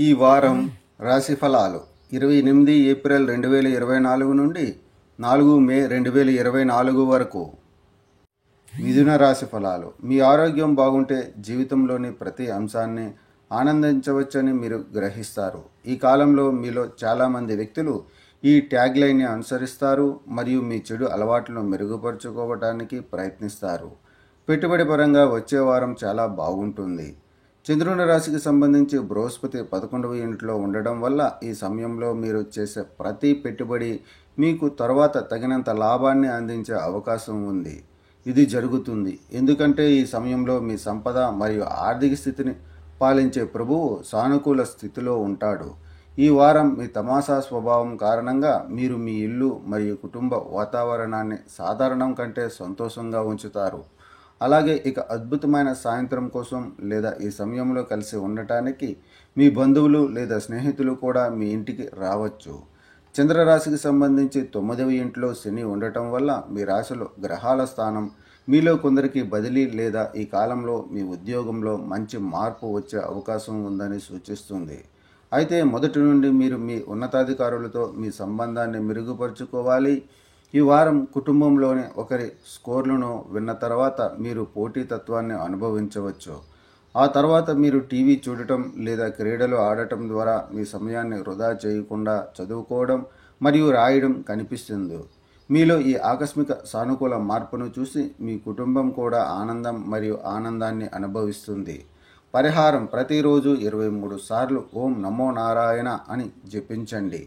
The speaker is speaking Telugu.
ఈ వారం రాశి ఫలాలు 28 ఏప్రిల్ 2024 నుండి 4 మే 2024 వరకు. మిథున రాశి ఫలాలు. మీ ఆరోగ్యం బాగుంటే జీవితంలోని ప్రతి అంశాన్ని ఆనందించవచ్చని మీరు గ్రహిస్తారు. ఈ కాలంలో మీలో చాలామంది వ్యక్తులు ఈ ట్యాగ్ లైన్ని అనుసరిస్తారు మరియు మీ చెడు అలవాట్లను మెరుగుపరుచుకోవడానికి ప్రయత్నిస్తారు. పెట్టుబడి పరంగా వచ్చే వారం చాలా బాగుంటుంది. చంద్రుని రాశికి సంబంధించి బృహస్పతి 11వ ఇంట్లో ఉండడం వల్ల ఈ సమయంలో మీరు చేసే ప్రతి పెట్టుబడి మీకు తర్వాత తగినంత లాభాన్ని అందించే అవకాశం ఉంది. ఇది జరుగుతుంది ఎందుకంటే ఈ సమయంలో మీ సంపద మరియు ఆర్థిక స్థితిని పాలించే ప్రభువు సానుకూల స్థితిలో ఉంటాడు. ఈ వారం మీ తమాషా స్వభావం కారణంగా మీరు మీ ఇల్లు మరియు కుటుంబ వాతావరణాన్ని సాధారణం కంటే సంతోషంగా ఉంచుతారు. అలాగే ఇక అద్భుతమైన సాయంత్రం కోసం లేదా ఈ సమయంలో కలిసి ఉండటానికి మీ బంధువులు లేదా స్నేహితులు కూడా మీ ఇంటికి రావచ్చు. చంద్రరాశికి సంబంధించి 9వ ఇంట్లో శని ఉండటం వల్ల మీ రాశిలో గ్రహాల స్థానం మీలో కొందరికి బదిలీ లేదా ఈ కాలంలో మీ ఉద్యోగంలో మంచి మార్పు వచ్చే అవకాశం ఉందని సూచిస్తుంది. అయితే మొదటి నుండి మీరు మీ ఉన్నతాధికారులతో మీ సంబంధాన్ని మెరుగుపరుచుకోవాలి. ఈ వారం కుటుంబంలోని ఒకరి స్కోర్లను విన్న తర్వాత మీరు పోటీతత్వాన్ని అనుభవించవచ్చు. ఆ తర్వాత మీరు టీవీ చూడటం లేదా క్రీడలు ఆడటం ద్వారా మీ సమయాన్ని వృధా చేయకుండా చదువుకోవడం మరియు రాయడం కనిపిస్తుంది. మీలో ఈ ఆకస్మిక సానుకూల మార్పును చూసి మీ కుటుంబం కూడా ఆనందం మరియు ఆనందాన్ని అనుభవిస్తుంది. పరిహారం: ప్రతిరోజు 23 సార్లు ఓం నమో నారాయణ అని జపించండి.